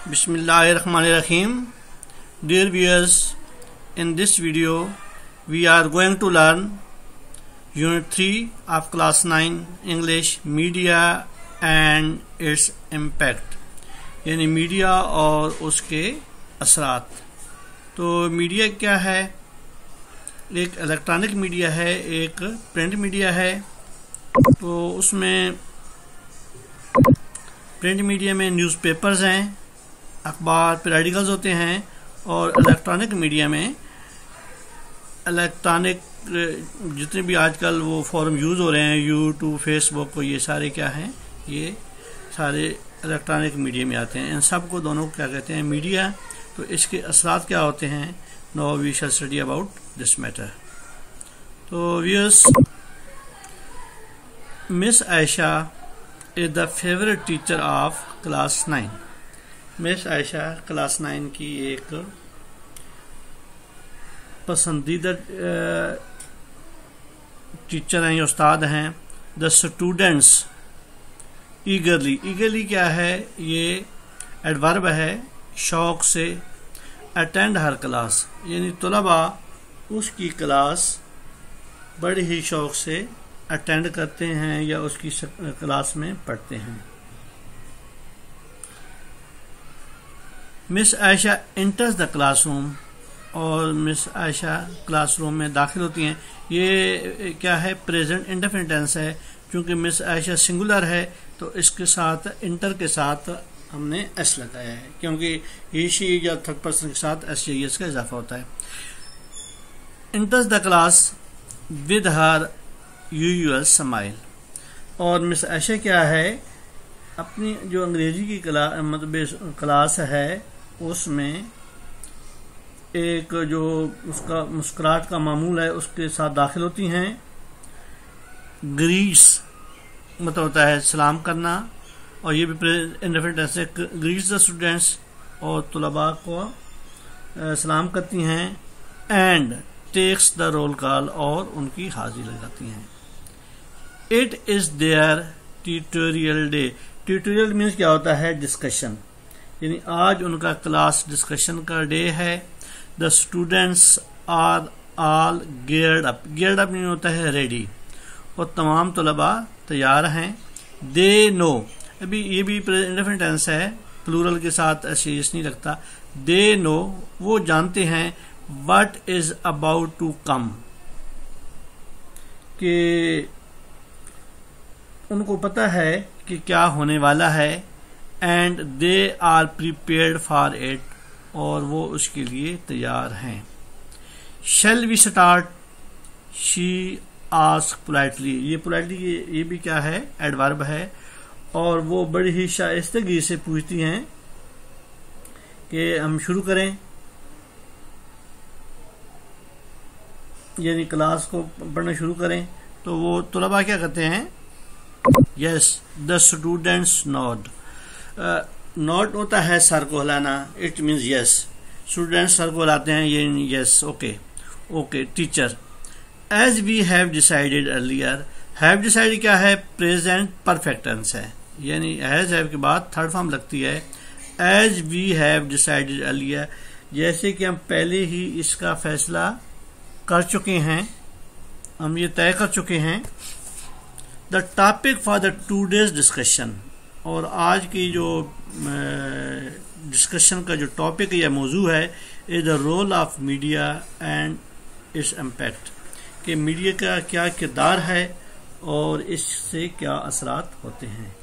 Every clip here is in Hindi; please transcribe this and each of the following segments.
Bismillahirrahmanirrahim. Dear viewers, in this video we are going to learn Unit 3 of Class 9 English Media and its Impact, यानी मीडिया और उसके असरात। तो मीडिया क्या है? एक इलेक्ट्रॉनिक मीडिया है, एक प्रिंट मीडिया है। तो उसमें प्रिंट मीडिया में न्यूज़पेपर्स हैं, अखबार पीरियडिकल्स होते हैं, और इलेक्ट्रॉनिक मीडिया में इलेक्ट्रॉनिक जितने भी आजकल वो फॉर्म यूज़ हो रहे हैं, यूट्यूब, फेसबुक, को ये सारे क्या हैं, ये सारे इलेक्ट्रॉनिक मीडिया में आते हैं। इन सब को दोनों को क्या कहते हैं? मीडिया। तो इसके असरात क्या होते हैं? Now we shall study about this matter. तो viewers, Miss Ayesha is the favourite teacher of class 9। Miss Ayesha class 9 की एक पसंदीदा टीचर हैं, उस्ताद हैं। द स्टूडेंट्स ईगरली क्या है? ये एडवर्ब है, शौक से। अटेंड हर क्लास, यानी तलबा उसकी क्लास बड़े ही शौक से अटेंड करते हैं या उसकी क्लास में पढ़ते हैं। Miss Ayesha enters the classroom, और मिस आयशा क्लासरूम में दाखिल होती हैं। ये क्या है? प्रेजेंट इंडेफिनिट टेंस है। क्योंकि मिस आयशा सिंगुलर है तो इसके साथ इंटर के साथ हमने एस लगाया है, क्योंकि ही शी या थर्ड पर्सन के साथ एस या एस का इजाफा होता है। Enters the class with her usual smile, और मिस आयशा क्या है? अपनी जो अंग्रेजी की क्लास है उसमें एक जो उसका मुस्कुराहट का मामूल है उसके साथ दाखिल होती हैं। ग्रीस मतलब होता है सलाम करना, और ये भी इंडेफिनिट टेंस है। ग्रीस द स्टूडेंट्स, और तलबा को सलाम करती हैं। And takes the roll call, और उनकी हाजिरी लगाती हैं। It is their tutorial day. Tutorial means क्या होता है? डिस्कशन, यानी आज उनका क्लास डिस्कशन का डे है। The students are all geared up. Geared up mean होता है रेडी, और तमाम तलबा तैयार हैं। दे नो, अभी ये भी इंडेफिनिट टेंस है, प्लूरल के साथ एस नहीं लगता। दे नो, वो जानते हैं। What is about to come, कि उनको पता है कि क्या होने वाला है। And they are prepared for it, और वो उसके लिए तैयार हैं। Shall we start, she ask politely. ये पोलाइटली ये भी क्या है? एडवर्ब है, और वो बड़ी ही शाइस्तगी से पूछती हैं कि हम शुरू करें, यानी क्लास को पढ़ना शुरू करें। तो वो तलबा क्या कहते हैं? Yes. The students nod. Nod होता है सर को हिलाना, इट मीन्स यस। स्टूडेंट्स सर को हिलाते हैं, ये yes, okay okay. Teacher, as we have decided earlier. Have decided क्या है? प्रेजेंट परफेक्ट टेंस है, यानी एज हैव के बाद थर्ड फॉर्म लगती है। As we have decided earlier, जैसे कि हम पहले ही इसका फैसला कर चुके हैं, हम ये तय कर चुके हैं। The topic for the today's discussion, और आज की जो डिस्कशन का जो टॉपिक या मौजू है, is the role of media and its impact, कि मीडिया का क्या किरदार है और इससे क्या असरात होते हैं।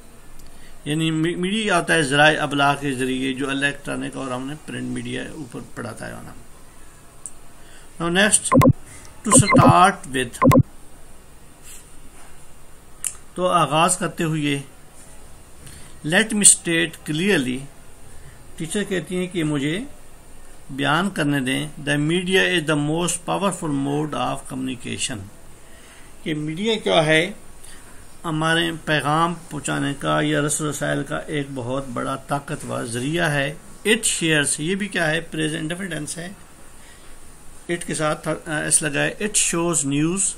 यानी मीडिया आता है ज़राए अबलाग के जरिए, जो इलेक्ट्रॉनिक और हमने प्रिंट मीडिया ऊपर पढ़ाता है। Now next, to start with, तो आगाज करते हुए, let me state clearly. Teacher कहती हैं कि मुझे बयान करने दें। The media is the most powerful mode of communication, कि मीडिया क्या है? हमारे पैगाम पहुंचाने का या रसायल का एक बहुत बड़ा ताकतवर जरिया है। इट शेयर्स, ये भी क्या है? प्रेजेंट इंडेफिनिट टेंस है, इट के साथ एस लगाए। इट शोज न्यूज,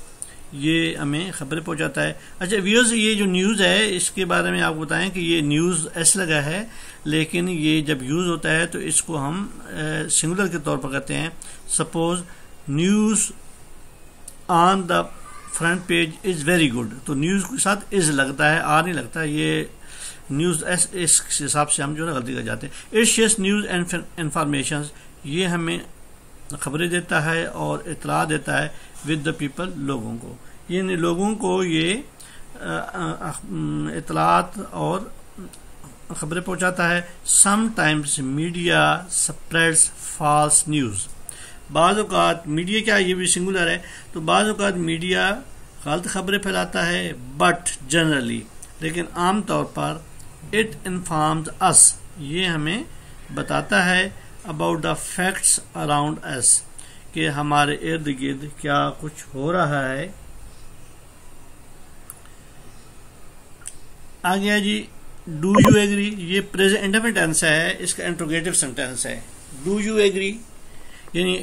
ये हमें खबरें पहुंचाता है। अच्छा व्यूअर्स, ये जो न्यूज़ है इसके बारे में आपको बताएं कि ये न्यूज़ एस लगा है, लेकिन ये जब यूज़ होता है तो इसको हम सिंगुलर के तौर पर करते हैं। Suppose news on the front page is very good, तो न्यूज़ के साथ इज़ लगता है, आर नहीं लगता। ये न्यूज़ एस, इस हिसाब से हम जो है ना गलती कर जाते हैं। It shares news and information, ये हमें खबरें देता है और इतला देता है विद द पीपल, लोगों को, यानी लोगों को ये इतलात और खबरें पहुंचाता है। Sometimes media spreads false news, बाज़ औक़ात मीडिया, क्या ये भी सिंगुलर है, तो बाज़ औक़ात मीडिया गलत खबरें फैलाता है, बट जनरली, लेकिन आम तौर पर इट इन्फॉर्म्स अस, ये हमें बताता है about the facts around us, कि हमारे इर्द गिर्द क्या कुछ हो रहा है। आ गया जी डू यू एग्री, ये प्रेजेंट इंडेफिनिट टेंस है, इसका इंट्रोगेटिव सेंटेंस है। डू यू एग्री यानी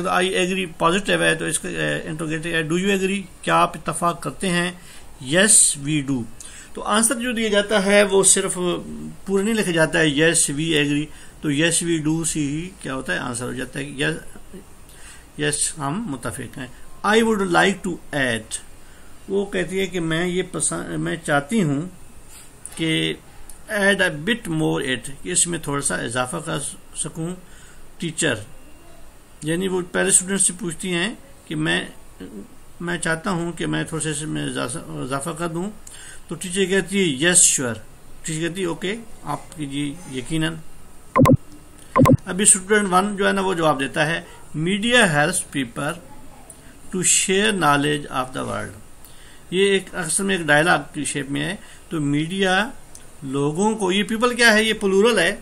आई एग्री पॉजिटिव है, तो इसका इंट्रोगेटिव है डू यू एग्री, क्या आप इत्तफाक करते हैं। यस वी डू, तो आंसर जो दिया जाता है वो सिर्फ पूरा नहीं लिखा जाता है यस वी एग्री, तो यस वी डू से ही क्या होता है आंसर हो जाता है यस हम मुत्तफिक हैं। I would like to add, वो कहती है कि मैं चाहती हूँ कि add a bit more it, कि इसमें थोड़ा सा इजाफा कर सकूँ। टीचर यानी वो पहले स्टूडेंट से पूछती हैं कि मैं चाहता हूँ कि मैं थोड़ा सा इसमें इजाफा कर दूँ, तो टीचर कहती है यस श्योर, टीचर कहती है ओके आप कीजिए यकीनन। अभी स्टूडेंट 1 जो है ना वो जवाब देता है media helps people to share knowledge of the world, ये एक अक्सर में एक डायलॉग की शेप में है। तो मीडिया लोगों को, ये पीपल क्या है, ये प्लूरल है,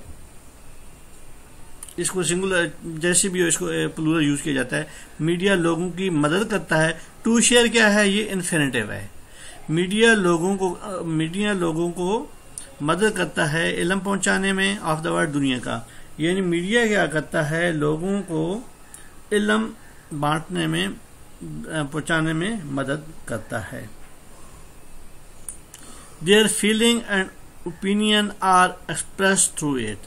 इसको सिंगुलर जैसे भी हो इसको प्लूरल यूज किया जाता है। मीडिया लोगों की मदद करता है, टू शेयर क्या है, ये इन्फिनिटिव है। मीडिया लोगों को मदद करता है इल्म पहुंचाने में, ऑफ द वर्ल्ड, दुनिया का, यानी मीडिया क्या करता है, लोगों को इल्म बांटने में, पहुंचाने में मदद करता है। Their feeling and opinion are express through it,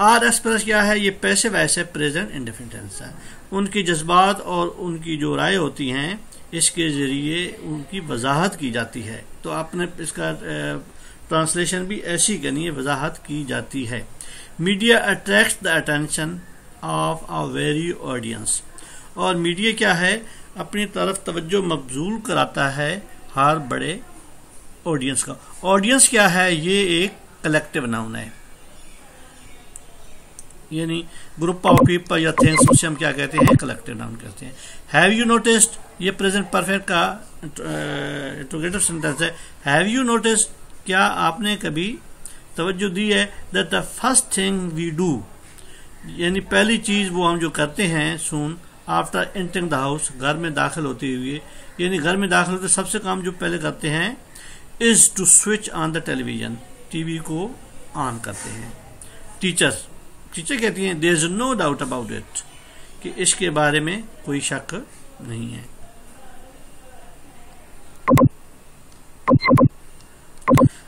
are express क्या है, ये पैसिव वैसे प्रेजेंट इंडेफिनिट टेंस है। उनकी जज्बात और उनकी जो राय होती हैं इसके जरिए उनकी वजाहत की जाती है, तो आपने इसका ट्रांसलेशन भी ऐसी करनी है, वजाहत की जाती है। Media attracts the attention of a very audience, और मीडिया क्या है, अपनी तरफ तवज्जो मबजूल कराता है हर बड़े ऑडियंस का। ऑडियंस क्या है, ये एक कलेक्टिव नाउन है, यानी ग्रुप ऑफ पीपल या थिंग्स, उसे हम क्या कहते हैं, कलेक्टिव नाउन कहते हैं। हैव यू नोटिस्ड, ये प्रेजेंट परफेक्ट का इंट्रोगेटिव सेंटेंस है। हैव यू नोटिस्ड, क्या आपने कभी तवज्जो दी है, that the first thing we do, यानी पहली चीज वो हम जो करते हैं, soon after entering the house, घर में दाखिल होते हुए, यानी घर में दाखिल होते सबसे काम जो पहले करते हैं, is to switch on the television, TV को ऑन करते हैं। टीचर कहती हैं there is no doubt about it, कि इसके बारे में कोई शक नहीं है।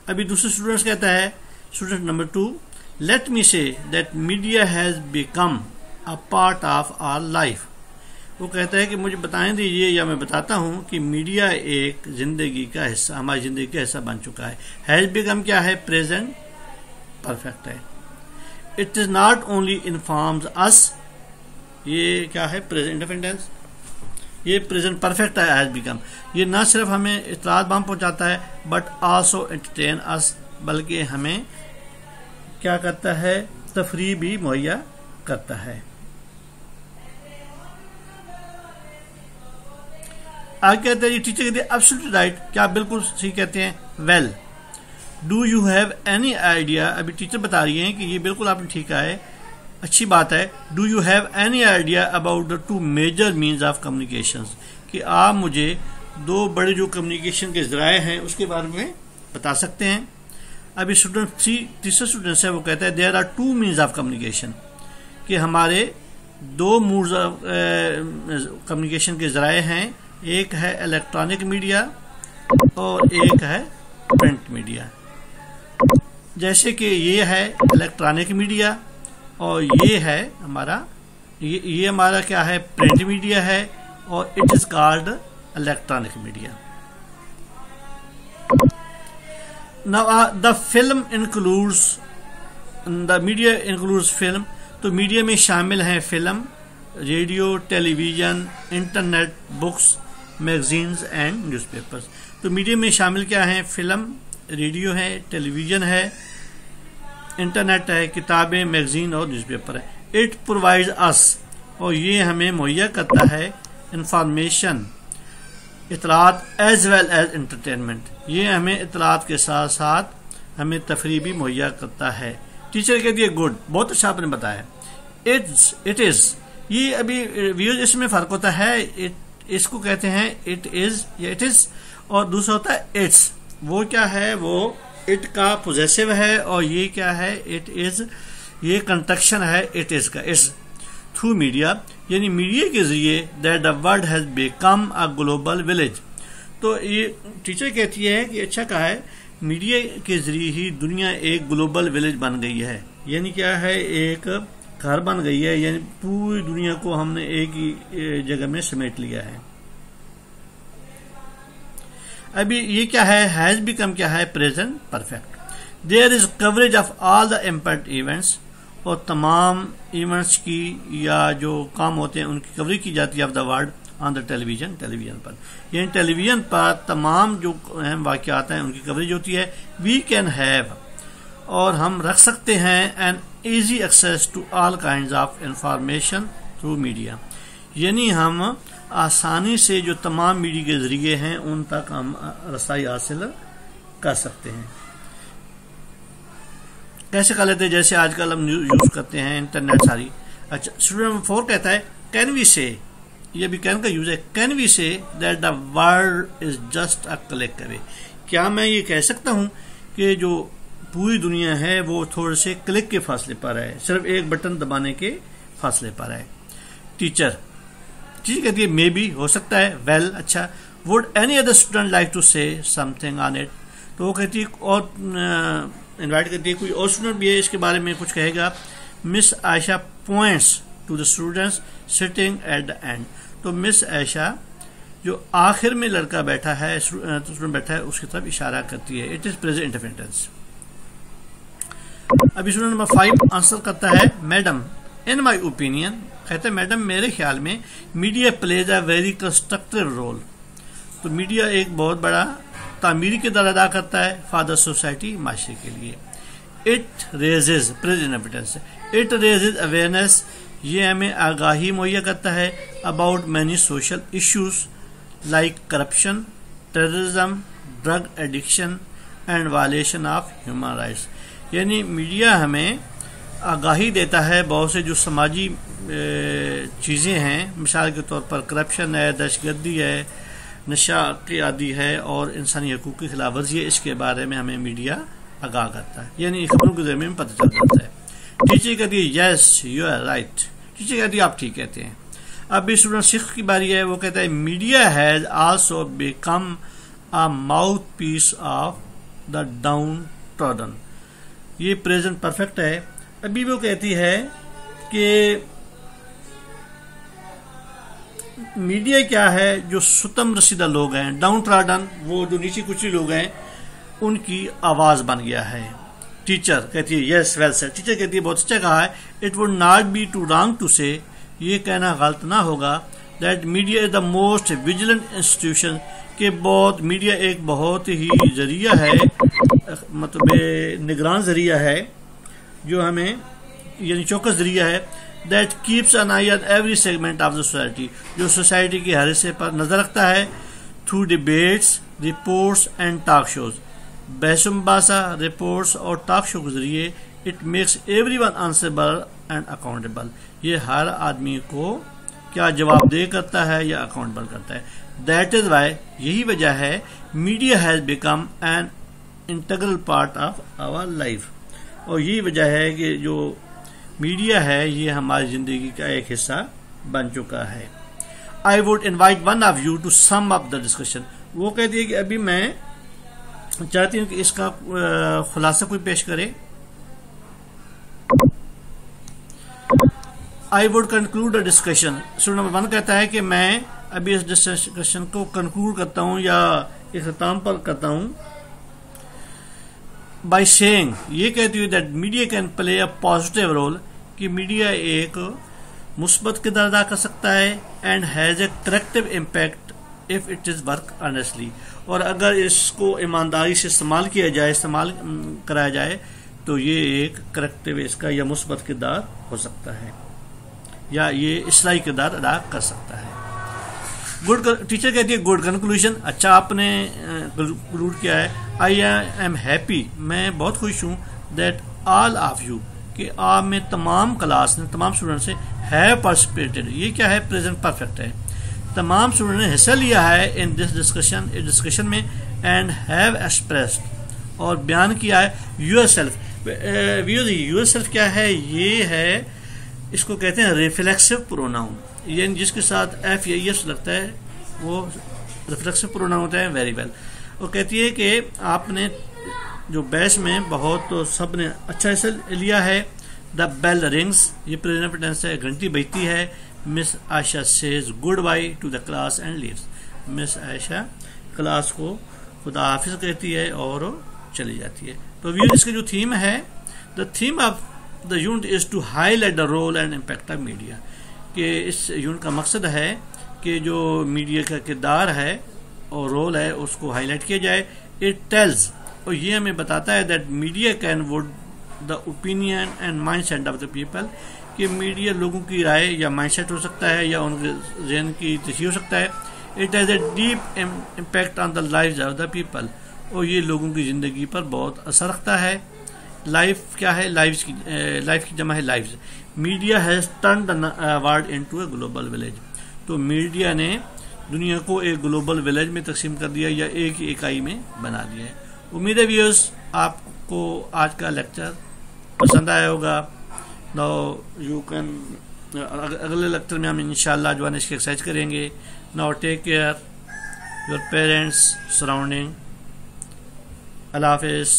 अभी दूसरे स्टूडेंट्स कहता है, student number 2, let me say that media has become a part of our life, वो कहता है कि मुझे बताएं दीजिए या मैं बताता हूं कि मीडिया एक जिंदगी का हिस्सा, हमारी जिंदगी का हिस्सा बन चुका है। हैज बिकम क्या है, प्रेजेंट परफेक्ट है। It is not only informs us, ये क्या है, प्रेजेंट इंडेफिनिट टेंस, ये प्रेजेंट परफेक्ट है। हैज बिकम ये न सिर्फ हमें इत्तलात बाम पहुंचाता है, बट आल्सो एंटरटेन अस, बल्कि हमें क्या करता है, तफरीह भी मुहैया करता है। आगे कहते हैं, टीचर कहते हैं एब्सोल्युटली राइट, क्या आप बिल्कुल सही कहते हैं। Well do you have any idea, अभी टीचर बता रही हैं कि ये बिल्कुल आपने ठीक कहा है, अच्छी बात है। Do you have any idea about the 2 major means of communication, कि आप मुझे 2 बड़े जो कम्युनिकेशन के जराए हैं उसके बारे में बता सकते हैं। अभी स्टूडेंट 3 तीसरा स्टूडेंट है, वो कहता है there are 2 means of communication, कि हमारे 2 मोड्स ऑफ कम्युनिकेशन के जराए हैं, एक है इलेक्ट्रॉनिक मीडिया और एक है प्रिंट मीडिया। जैसे कि ये है इलेक्ट्रॉनिक मीडिया और ये है हमारा ये हमारा क्या है, प्रिंट मीडिया है, और it is called electronic media. Now the film includes, the media includes film, तो मीडिया में शामिल हैं film, radio, television, internet, books, magazines and newspapers. तो मीडिया में शामिल क्या है, फिल्म, रेडियो है, टेलीविजन है, इंटरनेट है, किताबें, मैगजीन और न्यूज़पेपर है। इट प्रोवाइड्स अस, और ये हमें मुहैया करता है इंफॉर्मेशन, इतलात एज वेल एज एंटरटेनमेंट। ये हमें इतलात के साथ साथ हमें तफरीह भी मुहैया करता है। टीचर कहती है गुड, बहुत अच्छा आपने बताया। इट इज, ये अभी व्यूज इसमें फर्क होता है। इसको कहते हैं इट इज या इट इज, और दूसरा होता है इट्स। वो क्या है, वो इट का पोजेसिव है, और ये क्या है, इट इज, ये कंस्ट्रक्शन है इट इज का। इट्स थ्रू मीडिया, यानी मीडिया के जरिए that the world has become a global village. तो ये टीचर कहती है कि अच्छा कहा है, मीडिया के जरिए ही दुनिया एक ग्लोबल विलेज बन गई है। यानी क्या है, एक घर बन गई है, यानी पूरी दुनिया को हमने एक ही जगह में समेट लिया है। अभी ये क्या है, हैज बिकम क्या है, present perfect. There is coverage of all the important events, और तमाम इवेंट्स की या जो काम होते हैं उनकी कवरेज की जाती है of the world on the television, television पर। यानी टेलीविजन पर तमाम जो अहम वाक़यात हैं उनकी कवरेज होती है। वी कैन हैव, और हम रख सकते हैं, an easy access to all kind of information through media. यानी हम आसानी से जो तमाम मीडिया के जरिए हैं उन तक हम रसाई हासिल कर सकते हैं। कैसे कर लेते हैं, जैसे आजकल हम यूज करते हैं इंटरनेट सारी। अच्छा, स्टूडेंट नंबर 4 कहता है कैन वी से, ये भी कैन का यूज है, can we say that the world is just a click away. क्या मैं ये कह सकता हूं कि जो पूरी दुनिया है वो थोड़े से क्लिक के फासले पर है, सिर्फ एक बटन दबाने के फासले पर है। टीचर कहती है मे बी, हो सकता है। वेल, अच्छा। Would any other student like to say something on it, तो वो कहती है, और इनवाइट करती है कोई और स्टूडेंट भी है इसके बारे में कुछ कहेगा। Miss Ayesha points to the students sitting at the end, तो मिस आयशा जो आखिर में लड़का बैठा है, स्टूडेंट बैठा है, उसकी तरफ इशारा करती है। It is present indefinite tense. अभी स्टूडेंट नंबर 5 आंसर करता है मैडम इन माई ओपिनियन, कहते हैं मैडम मेरे ख्याल में media plays a very constructive role. तो मीडिया एक बहुत बड़ा तामीरी किरदार अदा करता है फॉर द सोसाइटी, माशरे के लिए। It raises, present evidence, it raises awareness, ये हमें आगाही मुहैया करता है about many social issues like corruption, terrorism, drug addiction and violation of human rights. यानी मीडिया हमें आगाही देता है बहुत से जो समाजी चीज़ें हैं, मिसाल के तौर पर करप्शन है, दहशतगर्दी है, नशा की आदि है और इंसानी हकूक़ की खिलाफ वर्जी है, इसके बारे में हमें मीडिया आगाह करता है, यानी खबरों के ज़रिए में पता चल जाता है। टीचर कहती है yes you are right, teacher कहती है आप ठीक कहते हैं। अब स्टूडेंट 6 की बारी है, वो कहता है media has also become a mouthpiece of the downtrodden. ये प्रेजेंट परफेक्ट है। अभी वो कहती है कि मीडिया क्या है, जो सुतम रसीदा लोग हैं, डाउन ट्रॉडन, वो जो नीचे कुचले लोग हैं, उनकी आवाज बन गया है। टीचर कहती है यस वेल सेड, टीचर कहती है बहुत अच्छा कहा है। It would not be too wrong to say, ये कहना गलत ना होगा, that media is the most vigilant institution, के बहुत मीडिया एक बहुत ही जरिया है, मतलब निगरान जरिया है, जो हमें यानी चौकस जरिया है, that keeps an eye on every segment of the society, जो सोसाइटी के हर हिस्से पर नजर रखता है, through debates, reports and talk shows, बहस मुबासा, रिपोर्ट्स और टॉक शो के जरिए, it makes everyone answerable and accountable, ये हर आदमी को क्या जवाबदेह करता है या अकाउंटेबल करता है। दैट इज वाई, यही वजह है, media has become an integral part of our life, और यही वजह है कि जो मीडिया है ये हमारी जिंदगी का एक हिस्सा बन चुका है। I would invite one of you to sum up the discussion. वो कहती है कि अभी मैं चाहती हूँ कि इसका खुलासा कोई पेश करे। I would conclude a discussion. Student number 1 कहता है कि मैं अभी इस डिस्कशन को कंक्लूड करता हूँ या इख्तिताम पर करता हूँ बाय सेइंग, ये कहती हुई that media can play a positive role, कि मीडिया एक मुस्बत किरदार अदा कर सकता है and has a corrective impact if it is work honestly, और अगर इसको ईमानदारी से इस्तेमाल किया जाए, इस्तेमाल कराया जाए, तो ये एक करेक्टिव इसका या मुस्बत किरदार हो सकता है या ये इस्लाही किरदार अदा कर सकता है। गुड, टीचर कहती है गुड कंक्लूजन, अच्छा आपने कंक्लूड किया है। आई एम हैप्पी, मैं बहुत खुश हूँ, दैट ऑल ऑफ यू, कि आप में तमाम क्लास ने, तमाम स्टूडेंट से हैव पार्टिसिपेटेड, ये क्या है, प्रेजेंट परफेक्ट है, तमाम स्टूडेंट ने हिस्सा लिया है इन दिस डिस्कशन, इस डिस्कशन में, एंड हैव एक्सप्रेस्ड, और बयान किया है यूर सेल्फ। यूर सेल्फ क्या है, ये है, इसको कहते हैं रिफ्लेक्सिव प्रोनाउन, ये जिसके साथ एफ या एस लगता है वो रिफ्लेक्सिव प्रोनाउन होता है। Very well. वो कहती है कि आपने जो बैच में बहुत तो सब ने अच्छा हिस्सा लिया है। द बेल रिंग्स, ये प्रेजेंट टेंस है, घंटी बजती है। Miss Ayesha says good by two the class and leaves, miss Ayesha class को खुदा हाफिज कहती है और चली जाती है। तो व्यू इसका जो थीम है, the theme of the unit is to highlight the role and impact of media, कि इस यूनिट का मकसद है कि जो मीडिया का किरदार है और रोल है उसको हाईलाइट किया जाए। इट टेल्स, और ये हमें बताता है that media can would the opinion and mindset of the people, कि मीडिया लोगों की राय या माइंडसेट हो सकता है या उनके ज़हन की तशरीह हो सकता है। It has a deep impact on the lives of the people, और ये लोगों की ज़िंदगी पर बहुत असर रखता है। लाइफ क्या है, लाइफ की जमा है lives. Media has turn the world into a global village, तो मीडिया ने दुनिया को एक ग्लोबल विलेज में तकसीम कर दिया या एक ही इकाई में बना दिया है। उम्मीद है व्यूअर्स आपको आज का लेक्चर पसंद आया होगा। नाउ यू कैन, अगले लेक्चर में हम इंशाल्लाह जो है इसकी एक्सरसाइज करेंगे। Now take care your parents surrounding. अल्लाह हाफिज़।